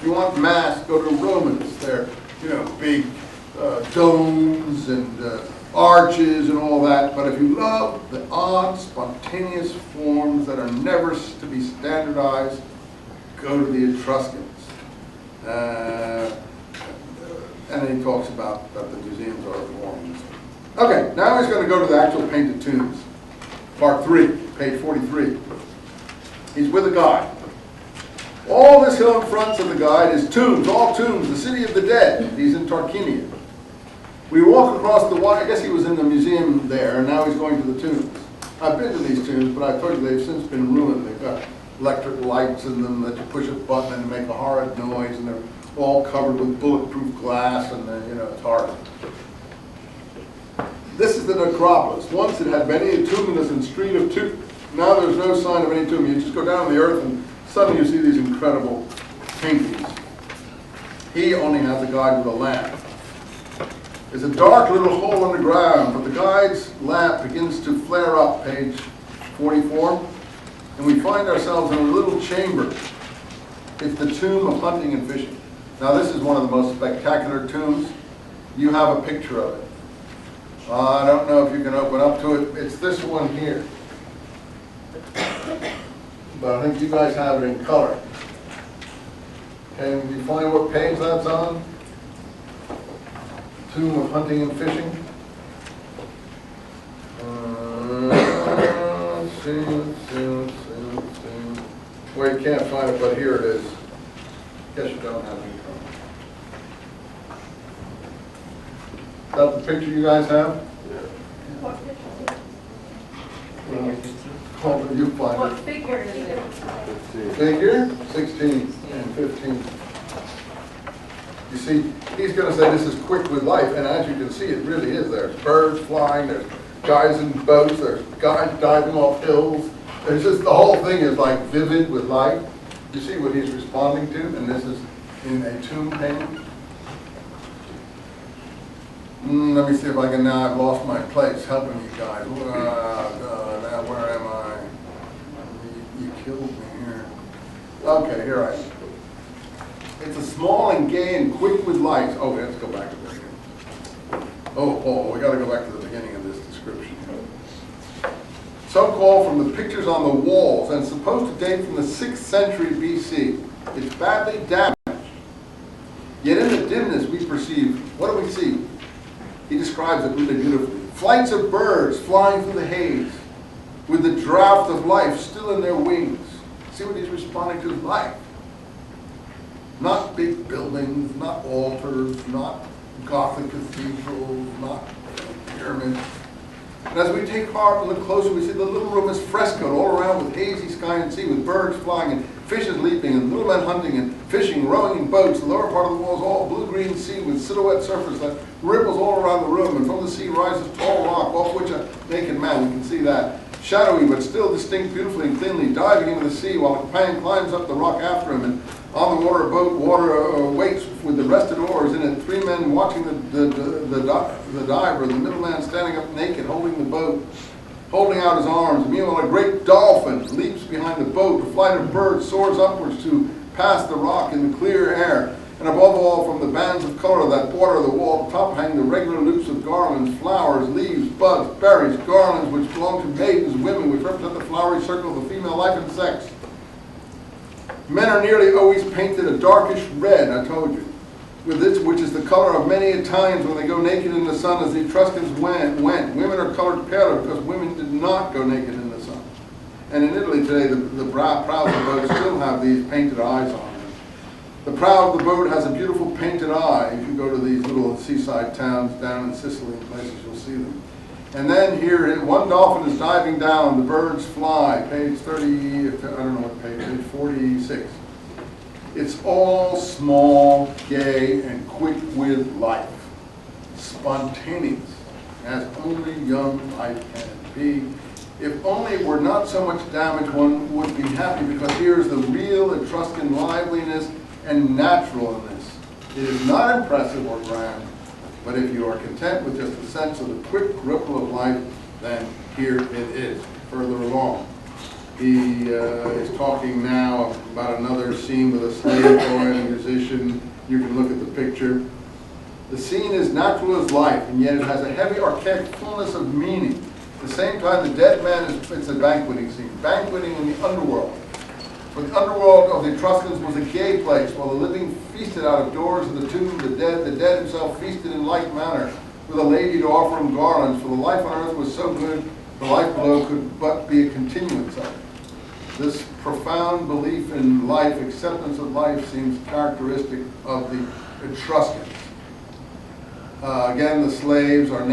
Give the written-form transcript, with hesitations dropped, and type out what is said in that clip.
If you want mass, go to Romans. They're, big domes and arches and all that. But if you love the odd, spontaneous forms that are never to be standardized, go to the Etruscans. And then he talks about that the museums are forms. Okay, now he's going to go to the actual painted tombs. Part 3, page 43. He's with a guide. All this hill in front of the guide is tombs, all tombs, the city of the dead. He's in Tarquinia. We walk across the water. I guess he was in the museum there, and now he's going to the tombs. I've been to these tombs, but I told you they've since been ruined. They've got electric lights in them that you push a button and make a horrid noise, and they're all covered with bulletproof glass, and it's horrible. This is the necropolis. Once it had many a tumulus and street of tombs. Now there's no sign of any tomb. You just go down the earth and suddenly you see these incredible paintings. He only has a guide with a lamp. There's a dark little hole in the ground, but the guide's lamp begins to flare up, page 44, and we find ourselves in a little chamber. It's the tomb of hunting and fishing. Now this is one of the most spectacular tombs. You have a picture of it. I don't know if you can open up to it. It's this one here. But I think you guys have it in color. Can you find what page that's on? Tomb of Hunting and Fishing. Let's see. Well, you can't find it, but here it is. Guess you don't have it in color. Is that the picture you guys have? Yeah. What picture? You find What it. figure is it? 15. Figure 16 and 15. You see, he's going to say this is quick with life, and as you can see, it really is. There's birds flying, there's guys in boats, there's guys diving off hills. There's just, the whole thing is like vivid with life. You see what he's responding to, and this is in a tomb painting. Let me see if I can, now I've lost my place helping you guys. Now where am I? You killed me here. Okay, here I am. It's a small and gay and quick with lights. Oh, let's go back a bit here. Oh, we got to go back to the beginning of this description. Some call from the pictures on the walls and supposed to date from the 6th century BC. It's badly damaged. Yet in the dimness we perceive, what do we see? He describes it really beautifully. Flights of birds flying through the haze with the draught of life still in their wings. See what he's responding to is life. Not big buildings, not altars, not Gothic cathedrals, not pyramids. And as we take heart and look closer, we see the little room is frescoed all around with hazy sky and sea, with birds flying and fishes leaping and little men hunting and fishing, rowing in boats. The lower part of the wall is all blue-green sea with silhouette surface that ripples all around the room, and from the sea rises tall rock, off which a naked man, we can see that, shadowy but still distinct, beautifully and cleanly, diving into the sea while a companion climbs up the rock after him, and on the water, a boat, waits with the rested oars in it, 3 men watching the diver, the middle man standing up naked, holding the boat, holding out his arms. Meanwhile, a great dolphin leaps behind the boat. A flight of birds soars upwards to pass the rock in the clear air. And above all, from the bands of color that border the wall, top hang the regular loops of garlands, flowers, leaves, buds, berries, garlands which belong to maidens, women, which represent the flowery circle of the female life and sex. Men are nearly always painted a darkish red, I told you, with this, which is the color of many Italians when they go naked in the sun, as the Etruscans went. Women are colored paler because women did not go naked in the sun. And in Italy today, the prows of the boat still have these painted eyes on them. The prow of the boat has a beautiful painted eye. If you go to these little seaside towns down in Sicily and places, you'll see them. And then here, one dolphin is diving down, the birds fly, page 30, I don't know what page 46. It's all small, gay, and quick with life. Spontaneous, as only young life can be. If only it were not so much damage, one would be happy, because here is the real Etruscan liveliness and naturalness. It is not impressive or grand, but if you are content with just the sense of the quick ripple of life, then here it is, further along. He is talking now about another scene with a slave boy and a musician. You can look at the picture. The scene is natural as life, and yet it has a heavy archaic fullness of meaning. At the same time, the dead man it's a banqueting scene, banqueting in the underworld. For the underworld of the Etruscans was a gay place, while the living feasted out of doors in the tomb, the dead himself feasted in like manner, with a lady to offer him garlands, for the life on earth was so good, the life below could but be a continuance of it. This profound belief in life, acceptance of life, seems characteristic of the Etruscans. Again, the slaves are